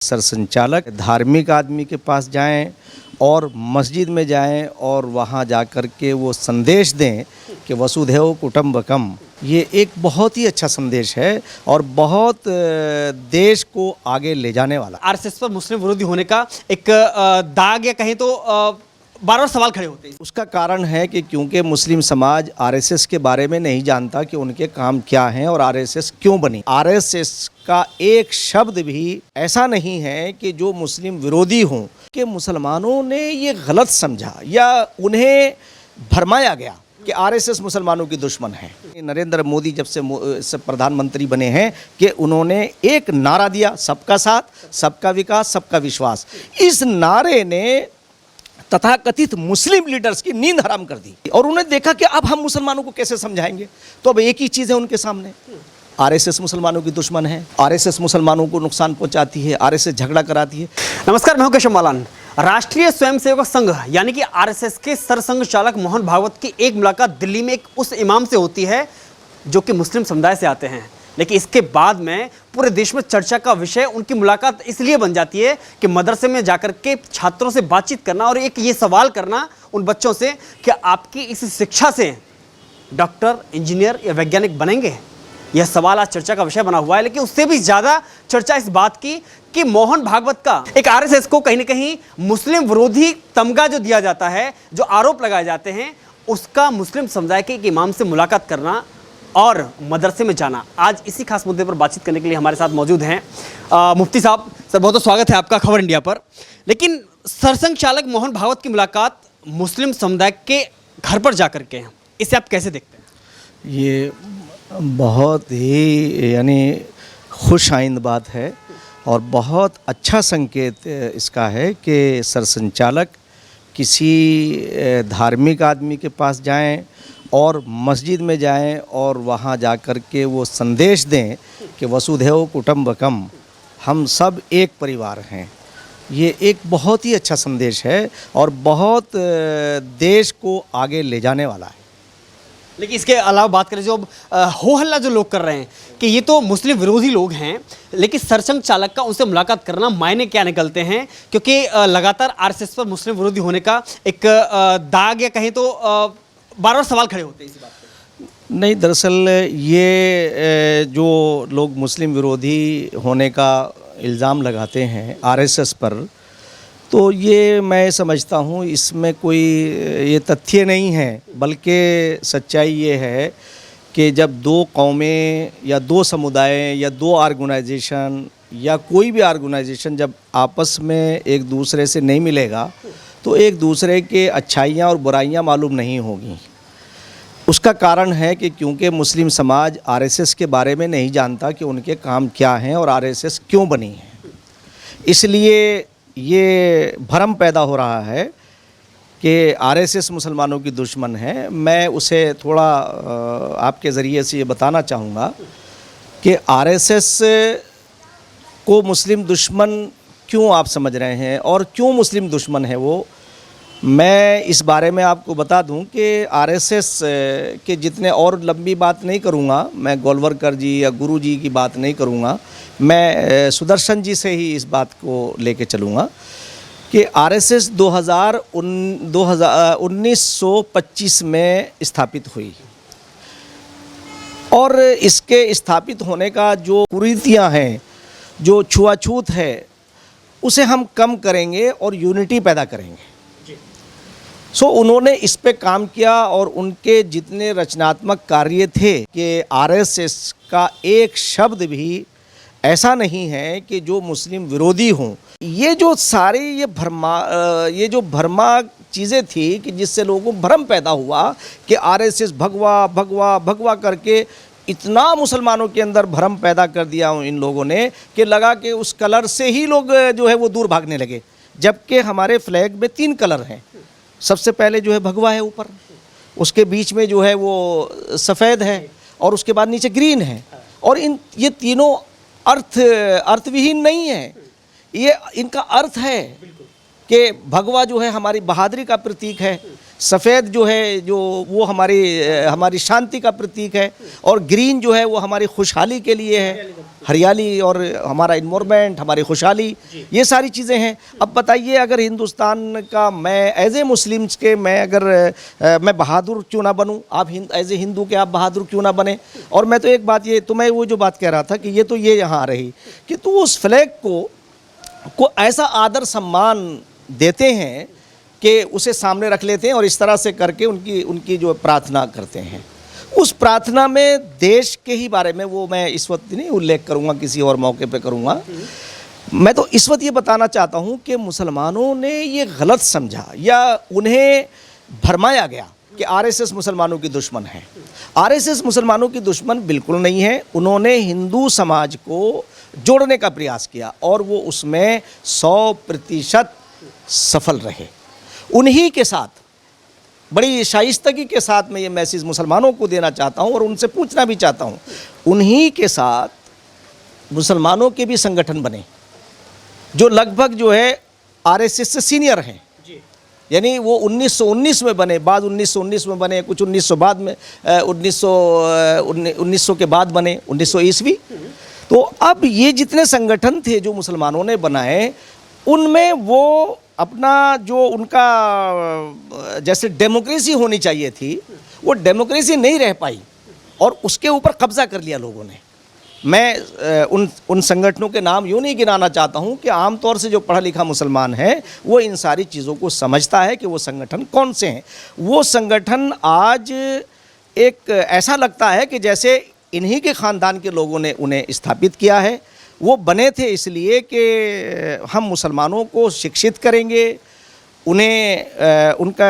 सरसंचालक धार्मिक आदमी के पास जाएं और मस्जिद में जाएं और वहां जाकर के वो संदेश दें कि वसुधैव कुटुंबकम, ये एक बहुत ही अच्छा संदेश है और बहुत देश को आगे ले जाने वाला। आरएसएस पर मुस्लिम विरोधी होने का एक दाग या कहीं तो बार बार सवाल खड़े होते हैं। उसका कारण है कि क्योंकि मुस्लिम समाज आरएसएस के बारे में नहीं जानता कि उनके काम क्या हैं और आरएसएस क्यों बनी। आरएसएस का एक शब्द भी ऐसा नहीं है कि जो मुस्लिम विरोधी हों, कि मुसलमानों ने ये गलत समझा या उन्हें भरमाया गया कि आरएसएस मुसलमानों की दुश्मन है। नरेंद्र मोदी जब से प्रधानमंत्री बने हैं कि उन्होंने एक नारा दिया, सबका साथ, सबका विकास, सबका विश्वास। इस नारे ने तथाकथित मुस्लिम लीडर्स की नींद हराम कर दी और उन्हें देखा कि अब हम मुसलमानों को कैसे समझाएंगे। तो अब एक ही चीज़ है उनके सामने, आरएसएस मुसलमानों की दुश्मन है, आरएसएस मुसलमानों को नुकसान पहुंचाती है, आरएसएस झगड़ा कराती है। नमस्कार, मैं हूं केशव मालान। राष्ट्रीय स्वयंसेवक संघ यानी कि आरएसएस के सरसंघ चालक मोहन भागवत की एक मुलाकात दिल्ली में एक उस इमाम से होती है जो कि मुस्लिम समुदाय से आते हैं, लेकिन इसके बाद में पूरे देश में चर्चा का विषय उनकी मुलाकात इसलिए बन जाती है कि मदरसे में जाकर के छात्रों से बातचीत करना और एक ये सवाल करना उन बच्चों से कि आपकी इस शिक्षा से डॉक्टर, इंजीनियर या वैज्ञानिक बनेंगे। यह सवाल आज चर्चा का विषय बना हुआ है, लेकिन उससे भी ज़्यादा चर्चा इस बात की कि मोहन भागवत का एक आरएसएस को कहीं ना कहीं मुस्लिम विरोधी तमगा जो दिया जाता है, जो आरोप लगाए जाते हैं, उसका मुस्लिम समुदाय के एक इमाम से मुलाकात करना और मदरसे में जाना। आज इसी खास मुद्दे पर बातचीत करने के लिए हमारे साथ मौजूद हैं मुफ्ती साहब। सर, बहुत बहुत स्वागत है आपका खबर इंडिया पर। लेकिन सरसंघ चालक मोहन भागवत की मुलाकात मुस्लिम समुदाय के घर पर जाकर के हैं, इसे आप कैसे देखते हैं? ये बहुत ही यानी खुश आइंद बात है और बहुत अच्छा संकेत इसका है कि सरसंचालक किसी धार्मिक आदमी के पास जाएं और मस्जिद में जाएं और वहां जाकर के वो संदेश दें कि वसुधैव कुटुंबकम, हम सब एक परिवार हैं। ये एक बहुत ही अच्छा संदेश है और बहुत देश को आगे ले जाने वाला है। लेकिन इसके अलावा बात करें जो हो हल्ला जो लोग कर रहे हैं कि ये तो मुस्लिम विरोधी लोग हैं, लेकिन सरसंघ चालक का उनसे मुलाकात करना मायने क्या निकलते हैं? क्योंकि लगातार आरएसएस पर मुस्लिम विरोधी होने का एक दाग या कहीं तो बार बार सवाल खड़े होते हैं इसी बात पे। नहीं, दरअसल ये जो लोग मुस्लिम विरोधी होने का इल्ज़ाम लगाते हैं आरएसएस पर, तो ये मैं समझता हूँ इसमें कोई ये तथ्य नहीं है, बल्कि सच्चाई ये है कि जब दो कौमें या दो समुदाय या दो ऑर्गेनाइजेशन या कोई भी ऑर्गेनाइजेशन जब आपस में एक दूसरे से नहीं मिलेगा तो एक दूसरे के अच्छाइयाँ और बुराइयाँ मालूम नहीं होगी। उसका कारण है कि क्योंकि मुस्लिम समाज आरएसएस के बारे में नहीं जानता कि उनके काम क्या हैं और आरएसएस क्यों बनी है, इसलिए ये भ्रम पैदा हो रहा है कि आरएसएस मुसलमानों की दुश्मन है। मैं उसे थोड़ा आपके ज़रिए से ये बताना चाहूँगा कि आरएसएस को मुस्लिम दुश्मन क्यों आप समझ रहे हैं और क्यों मुस्लिम दुश्मन है वो। मैं इस बारे में आपको बता दूं कि आरएसएस के जितने, और लंबी बात नहीं करूंगा, मैं गोलवरकर जी या गुरु जी की बात नहीं करूंगा, मैं सुदर्शन जी से ही इस बात को लेके चलूँगा कि आरएसएस 1925 में स्थापित हुई और इसके स्थापित होने का जो कुरीतियाँ हैं, जो छुआछूत है, उसे हम कम करेंगे और यूनिटी पैदा करेंगे। उन्होंने इस पे काम किया और उनके जितने रचनात्मक कार्य थे कि आरएसएस का एक शब्द भी ऐसा नहीं है कि जो मुस्लिम विरोधी हों। ये जो सारी ये जो भरमा चीज़ें थी कि जिससे लोगों को भ्रम पैदा हुआ कि आरएसएस भगवा भगवा भगवा करके इतना मुसलमानों के अंदर भ्रम पैदा कर दिया इन लोगों ने कि लगा कि उस कलर से ही लोग जो है वो दूर भागने लगे, जबकि हमारे फ्लैग में 3 कलर हैं। सबसे पहले जो है भगवा है ऊपर, उसके बीच में जो है वो सफ़ेद है और उसके बाद नीचे ग्रीन है। और ये तीनों अर्थविहीन नहीं है, ये इनका अर्थ है कि भगवा जो है हमारी बहादुरी का प्रतीक है, सफ़ेद जो है जो वो हमारी शांति का प्रतीक है, और ग्रीन जो है वो हमारी खुशहाली के लिए है, हरियाली और हमारा इन्वायरमेंट, हमारी खुशहाली, ये सारी चीज़ें हैं। अब बताइए, अगर हिंदुस्तान का मैं एज ए मुस्लिम्स के मैं बहादुर क्यों ना बनूं, आप एज ए हिंदू के आप बहादुर क्यों ना बने। और मैं तो एक बात ये तो मैं वो जो बात कह रहा था कि ये यहाँ आ रही कि तो उस फ्लैग को ऐसा आदर सम्मान देते हैं कि उसे सामने रख लेते हैं और इस तरह से करके उनकी जो प्रार्थना करते हैं। उस प्रार्थना में देश के ही बारे में वो मैं इस वक्त नहीं उल्लेख करूँगा, किसी और मौके पे करूँगा। मैं तो इस वक्त ये बताना चाहता हूँ कि मुसलमानों ने ये गलत समझा या उन्हें भरमाया गया कि आरएसएस मुसलमानों की दुश्मन है। आरएसएस मुसलमानों की दुश्मन बिल्कुल नहीं है। उन्होंने हिंदू समाज को जोड़ने का प्रयास किया और वो उसमें 100% सफल रहे। उन्हीं के साथ बड़ी शाइस्तगी के साथ मैं ये मैसेज मुसलमानों को देना चाहता हूँ और उनसे पूछना भी चाहता हूँ, उन्हीं के साथ मुसलमानों के भी संगठन बने जो लगभग जो है आरएसएस से सीनियर हैं। यानी वो 1919 में बने, बाद 1919 में बने, कुछ 1900 बाद में 1900 के बाद बने, 1900 ईस्वी। तो अब ये जितने संगठन थे जो मुसलमानों ने बनाए, उनमें वो अपना जो उनका जैसे डेमोक्रेसी होनी चाहिए थी, वो डेमोक्रेसी नहीं रह पाई और उसके ऊपर कब्जा कर लिया लोगों ने। मैं उन संगठनों के नाम यूँ नहीं गिनाना चाहता हूँ कि आमतौर से जो पढ़ा लिखा मुसलमान है वो इन सारी चीज़ों को समझता है कि वो संगठन कौन से हैं। वो संगठन आज एक ऐसा लगता है कि जैसे इन्हीं के ख़ानदान के लोगों ने उन्हें स्थापित किया है। वो बने थे इसलिए कि हम मुसलमानों को शिक्षित करेंगे, उन्हें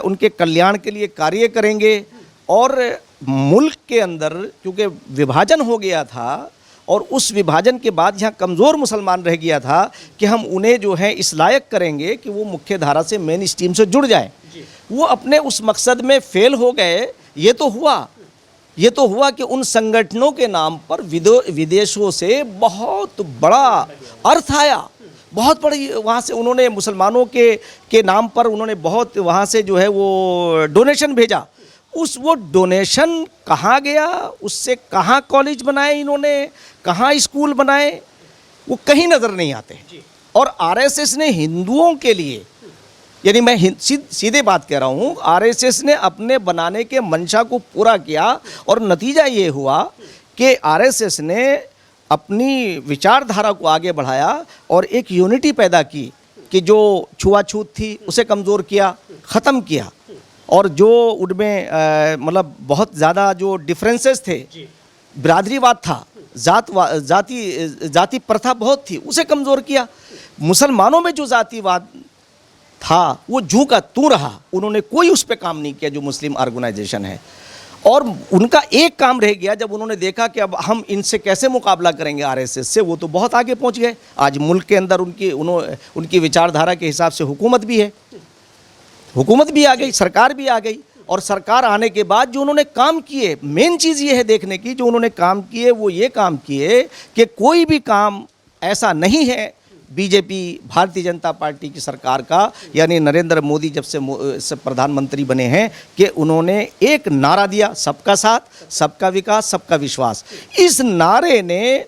उनके कल्याण के लिए कार्य करेंगे। और मुल्क के अंदर क्योंकि विभाजन हो गया था और उस विभाजन के बाद यहाँ कमज़ोर मुसलमान रह गया था कि हम उन्हें जो है इस लायक करेंगे कि वो मुख्य धारा से मेन स्ट्रीम से जुड़ जाए। वो अपने उस मकसद में फेल हो गए। ये तो हुआ कि उन संगठनों के नाम पर विदेशों से बहुत बड़ा अर्थ आया, बहुत बड़ी वहाँ से उन्होंने मुसलमानों के नाम पर उन्होंने बहुत वहाँ से जो है वो डोनेशन भेजा। वो डोनेशन कहाँ गया, उससे कहाँ कॉलेज बनाए इन्होंने, कहाँ स्कूल बनाए, वो कहीं नज़र नहीं आते। और आरएसएस ने हिंदुओं के लिए, यानी मैं सीधे बात कह रहा हूँ, आरएसएस ने अपने बनाने के मंशा को पूरा किया और नतीजा ये हुआ कि आरएसएस ने अपनी विचारधारा को आगे बढ़ाया और एक यूनिटी पैदा की कि जो छुआछूत थी उसे कमज़ोर किया, ख़त्म किया। और जो उनमें मतलब बहुत ज़्यादा जो डिफरेंसेस थे, बिरादरीवाद था, जाति प्रथा बहुत थी, उसे कमज़ोर किया। मुसलमानों में जो जातिवाद था वो जू का तू रहा। उन्होंने कोई उस पर काम नहीं किया जो मुस्लिम ऑर्गेनाइजेशन है। और उनका एक काम रह गया, जब उन्होंने देखा कि अब हम इनसे कैसे मुकाबला करेंगे आरएसएस से, वो तो बहुत आगे पहुंच गए। आज मुल्क के अंदर उनकी विचारधारा के हिसाब से हुकूमत भी है, हुकूमत भी आ गई, सरकार भी आ गई। और सरकार आने के बाद जो उन्होंने काम किए, मेन चीज़ ये है देखने की, जो उन्होंने काम किए वो ये काम किए कि कोई भी काम ऐसा नहीं है बीजेपी भारतीय जनता पार्टी की सरकार का, यानी नरेंद्र मोदी जब से प्रधानमंत्री बने हैं, कि उन्होंने एक नारा दिया, सबका साथ, सबका विकास, सबका विश्वास। इस नारे ने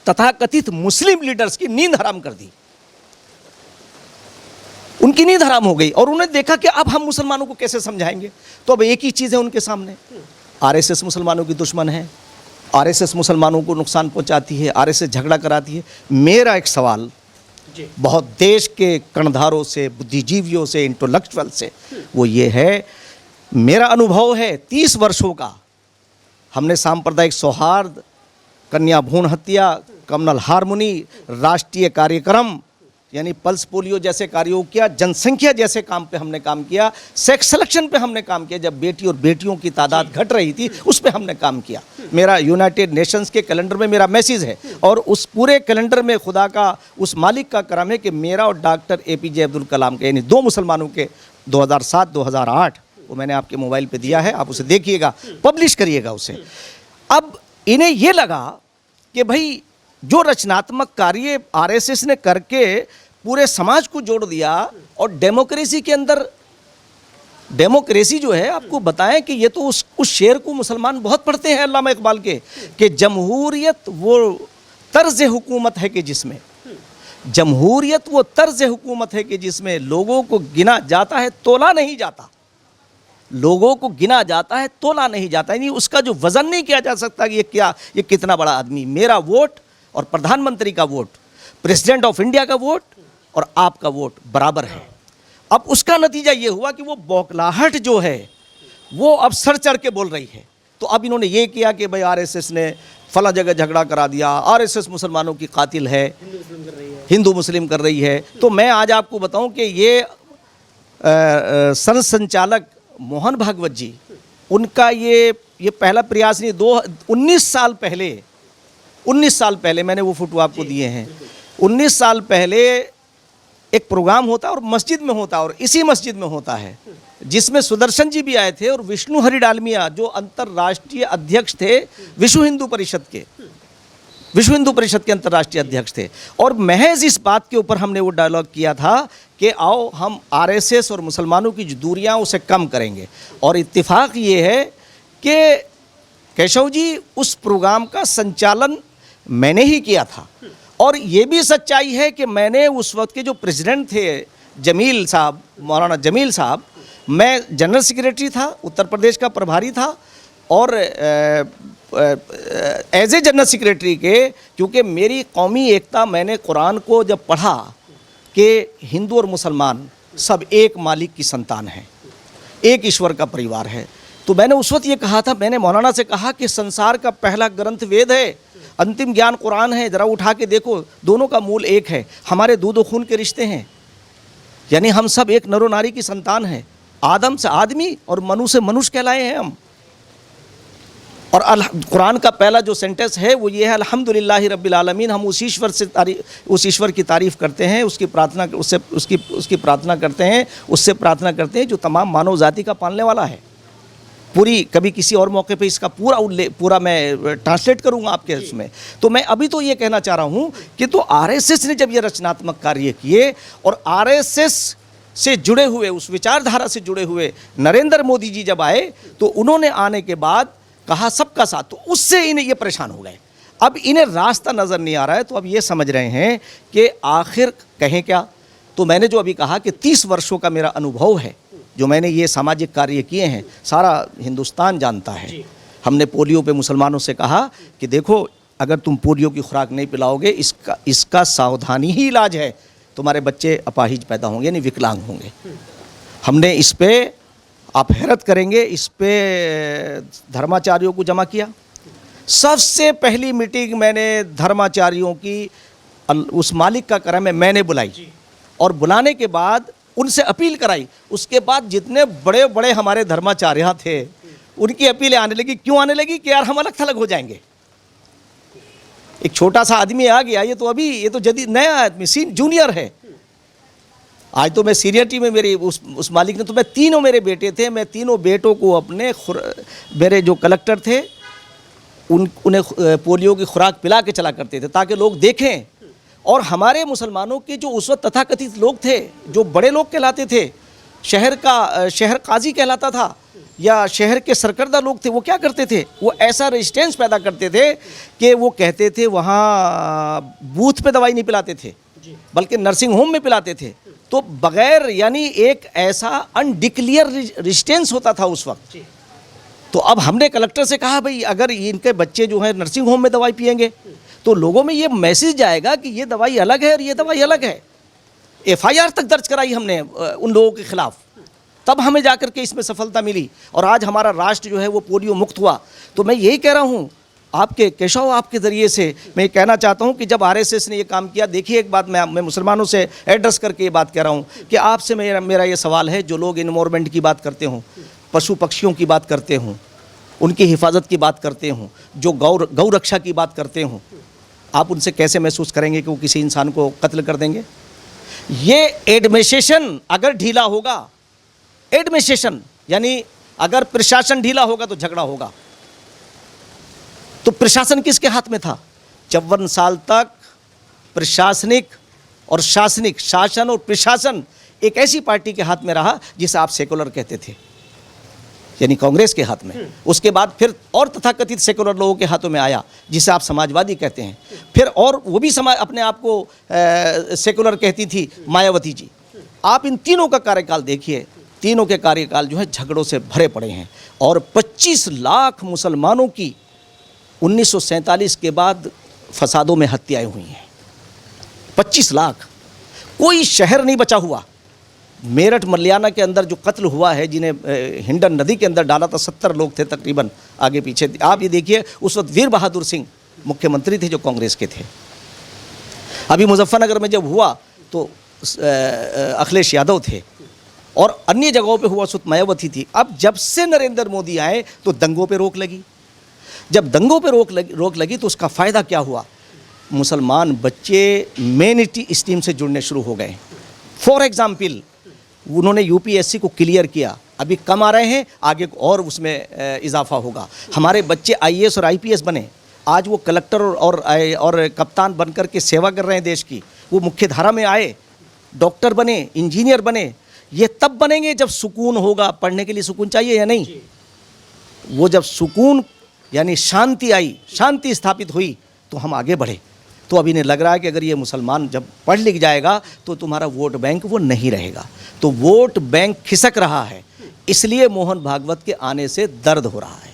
तथाकथित मुस्लिम लीडर्स की नींद हराम कर दी, उनकी नींद हराम हो गई। और उन्होंने देखा कि अब हम मुसलमानों को कैसे समझाएंगे। तो अब एक ही चीज़ है उनके सामने, आरएसएस मुसलमानों की दुश्मन है, आरएसएस मुसलमानों को नुकसान पहुंचाती है, आरएसएस झगड़ा कराती है। मेरा एक सवाल बहुत देश के कर्णधारों से, बुद्धिजीवियों से, इंटेलेक्चुअल से, वो ये है, मेरा अनुभव है 30 वर्षों का, हमने सांप्रदायिक सौहार्द, कन्या भ्रूण हत्या, कम्युनल हार्मोनी, राष्ट्रीय कार्यक्रम यानी पल्स पोलियो जैसे कार्यों किया, जनसंख्या जैसे काम पे हमने काम किया, सेक्स सिलेक्शन पे हमने काम किया, जब बेटी और बेटियों की तादाद घट रही थी उस पे हमने काम किया। मेरा यूनाइटेड नेशंस के कैलेंडर में मेरा मैसेज है और उस पूरे कैलेंडर में खुदा का, उस मालिक का करम है कि मेरा और डॉक्टर APJ अब्दुल कलाम के, यानी 2 मुसलमानों के 2007-2008, वो मैंने आपके मोबाइल पे दिया है, आप उसे देखिएगा, पब्लिश करिएगा उसे। अब इन्हें ये लगा कि भाई जो रचनात्मक कार्य आरएसएस ने करके पूरे समाज को जोड़ दिया और डेमोक्रेसी के अंदर डेमोक्रेसी जो है, आपको बताएं कि ये तो उस शेर को मुसलमान बहुत पढ़ते हैं अल्लामा इकबाल के, कि जमहूरियत वो तर्ज हुकूमत है कि जिसमें, जमहूरियत वो तर्ज हुकूमत है कि जिसमें लोगों को गिना जाता है तोला नहीं जाता, लोगों को गिना जाता है तोला नहीं जाता, यानी उसका जो वज़न नहीं किया जा सकता कि ये कितना बड़ा आदमी। मेरा वोट और प्रधानमंत्री का वोट, प्रेसिडेंट ऑफ इंडिया का वोट और आपका वोट बराबर है। अब उसका नतीजा ये हुआ कि वो बौखलाहट जो है वो अब सर चढ़ के बोल रही है। तो अब इन्होंने ये किया कि भाई आरएसएस ने फला जगह झगड़ा करा दिया, आरएसएस मुसलमानों की कातिल है, हिंदू मुस्लिम कर रही है। तो मैं आज आपको बताऊं कि ये संचालक मोहन भागवत जी, उनका ये पहला प्रयास नहीं, 19 साल पहले मैंने वो फोटो आपको दिए हैं। 19 साल पहले एक प्रोग्राम होता है और मस्जिद में होता है, और इसी मस्जिद में होता है जिसमें सुदर्शन जी भी आए थे और विष्णु हरि डालमिया जो अंतर्राष्ट्रीय अध्यक्ष थे विश्व हिंदू परिषद के अंतर्राष्ट्रीय अध्यक्ष थे। और महज इस बात के ऊपर हमने वो डायलॉग किया था कि आओ हम आरएसएस और मुसलमानों की जो दूरियां उसे कम करेंगे। और इत्तेफाक ये है कि केशव जी, उस प्रोग्राम का संचालन मैंने ही किया था। और ये भी सच्चाई है कि मैंने उस वक्त के जो प्रेसिडेंट थे जमील साहब, मौलाना जमील साहब, मैं जनरल सेक्रेटरी था, उत्तर प्रदेश का प्रभारी था। और एज ए जनरल सेक्रेटरी के, क्योंकि मेरी कौमी एकता, मैंने कुरान को जब पढ़ा कि हिंदू और मुसलमान सब एक मालिक की संतान हैं, एक ईश्वर का परिवार है, तो मैंने उस वक्त ये कहा था, मैंने मौलाना से कहा कि संसार का पहला ग्रंथ वेद है, अंतिम ज्ञान कुरान है, ज़रा उठा के देखो, दोनों का मूल एक है, हमारे दूध और खून के रिश्ते हैं, यानी हम सब एक नरो नारी की संतान हैं, आदम से आदमी और मनु से मनुष्य कहलाए हैं हम। और कुरान का पहला जो सेंटेंस है वो ये है, अल्हम्दुलिल्लाहि रब्बिल आलमीन। हम उस ईश्वर की तारीफ़ करते हैं, उसकी प्रार्थना करते हैं, उससे प्रार्थना करते हैं जो तमाम मानव जाति का पालने वाला है। पूरी कभी किसी और मौके पे इसका पूरा मैं ट्रांसलेट करूंगा आपके इसमें। तो मैं अभी तो ये कहना चाह रहा हूँ कि तो आरएसएस ने जब ये रचनात्मक कार्य किए और आरएसएस से जुड़े हुए, उस विचारधारा से जुड़े हुए नरेंद्र मोदी जी जब आए, तो उन्होंने आने के बाद कहा सबका साथ, तो उससे इन्हें ये परेशान हो गए। अब इन्हें रास्ता नज़र नहीं आ रहा है, तो अब ये समझ रहे हैं कि आखिर कहें क्या। तो मैंने जो अभी कहा कि 30 वर्षों का मेरा अनुभव है, जो मैंने ये सामाजिक कार्य किए हैं, सारा हिंदुस्तान जानता है। हमने पोलियो पे मुसलमानों से कहा कि देखो, अगर तुम पोलियो की खुराक नहीं पिलाओगे, इसका सावधानी ही इलाज है, तुम्हारे बच्चे अपाहिज पैदा होंगे, यानी विकलांग होंगे। हमने इस पे, आप हैरत करेंगे, इस पे धर्माचार्यों को जमा किया। सबसे पहली मीटिंग मैंने धर्माचार्यों की, उस मालिक का करम है, मैंने बुलाई और बुलाने के बाद उनसे अपील कराई। उसके बाद जितने बड़े बड़े हमारे धर्माचार्य थे उनकी अपीलें आने लगी। क्यों आने लगी? कि यार हम अलग थलग हो जाएंगे। एक छोटा सा आदमी आ गया, ये तो जदीद नया आदमी, जूनियर है। आज तो मैं सीनियरिटी में, मेरी उस मालिक ने, तो मैं तीनों मेरे बेटे थे, मैं तीनों बेटों को अपने, मेरे जो कलेक्टर थे उन्हें पोलियो की खुराक पिला के चला करते थे ताकि लोग देखें। और हमारे मुसलमानों के जो उस वक्त तथाकथित लोग थे, जो बड़े लोग कहलाते थे, शहर काजी कहलाता था या शहर के सरकर्दा लोग थे, वो क्या करते थे, वो ऐसा रेजिस्टेंस पैदा करते थे कि वो कहते थे वहाँ बूथ पे दवाई नहीं पिलाते थे, बल्कि नर्सिंग होम में पिलाते थे। तो बगैर, यानी एक ऐसा अनडिक्लेयर रेजिस्टेंस होता था उस वक्त। तो अब हमने कलेक्टर से कहा, भाई अगर इनके बच्चे जो हैं नर्सिंग होम में दवाई पिएंगे तो लोगों में ये मैसेज जाएगा कि ये दवाई अलग है और ये दवाई अलग है। एफआईआर तक दर्ज कराई हमने उन लोगों के खिलाफ, तब हमें जाकर के इसमें सफलता मिली और आज हमारा राष्ट्र जो है वो पोलियो मुक्त हुआ। तो मैं यही कह रहा हूँ आपके केशव, आपके ज़रिए से मैं कहना चाहता हूँ कि जब आरएसएस ने ये काम किया, देखिए एक बात मैं मुसलमानों से एड्रेस करके ये बात कह रहा हूँ कि आपसे मेरा ये सवाल है, जो लोग इन्वायरमेंट की बात करते हों, पशु पक्षियों की बात करते हों, उनकी हिफाजत की बात करते हों, जो गौ रक्षा की बात करते हों, आप उनसे कैसे महसूस करेंगे कि वो किसी इंसान को कत्ल कर देंगे? ये एडमिनिस्ट्रेशन अगर ढीला होगा, एडमिनिस्ट्रेशन यानी अगर प्रशासन ढीला होगा तो झगड़ा होगा। तो प्रशासन किसके हाथ में था? 54 साल तक प्रशासनिक और शासनिक, शासन और प्रशासन एक ऐसी पार्टी के हाथ में रहा जिसे आप सेकुलर कहते थे, यानी कांग्रेस के हाथ में। उसके बाद फिर और तथाकथित सेकुलर लोगों के हाथों में आया जिसे आप समाजवादी कहते हैं। फिर और वो भी समाज अपने आप को सेकुलर कहती थी, मायावती जी। आप इन तीनों का कार्यकाल देखिए, तीनों के कार्यकाल जो है झगड़ों से भरे पड़े हैं। और 25 लाख मुसलमानों की 1947 के बाद फसादों में हत्याएं हुई हैं। 25 लाख, कोई शहर नहीं बचा हुआ। मेरठ मल्याना के अंदर जो कत्ल हुआ है, जिन्हें हिंडन नदी के अंदर डाला था, 70 लोग थे तकरीबन, आगे पीछे। आप ये देखिए, उस वक्त वीर बहादुर सिंह मुख्यमंत्री थे जो कांग्रेस के थे। अभी मुजफ्फरनगर में जब हुआ तो अखिलेश यादव थे, और अन्य जगहों पे हुआ सुत मायावती थी। अब जब से नरेंद्र मोदी आए तो दंगों पे रोक लगी। जब दंगों पे रोक लगी तो उसका फ़ायदा क्या हुआ? मुसलमान बच्चे मेनिटी स्टीम से जुड़ने शुरू हो गए। फॉर एग्जाम्पल, उन्होंने यूपीएससी को क्लियर किया, अभी कम आ रहे हैं, आगे और उसमें इजाफा होगा। हमारे बच्चे आईएएस और आईपीएस बने, आज वो कलेक्टर और कप्तान बनकर के सेवा कर रहे हैं देश की। वो मुख्य धारा में आए, डॉक्टर बने, इंजीनियर बने। ये तब बनेंगे जब सुकून होगा। पढ़ने के लिए सुकून चाहिए या नहीं? वो जब सुकून यानी शांति आई, शांति स्थापित हुई, तो हम आगे बढ़े। तो अभी इन्हें लग रहा है कि अगर ये मुसलमान जब पढ़ लिख जाएगा तो तुम्हारा वोट बैंक वो नहीं रहेगा। तो वोट बैंक खिसक रहा है, इसलिए मोहन भागवत के आने से दर्द हो रहा है।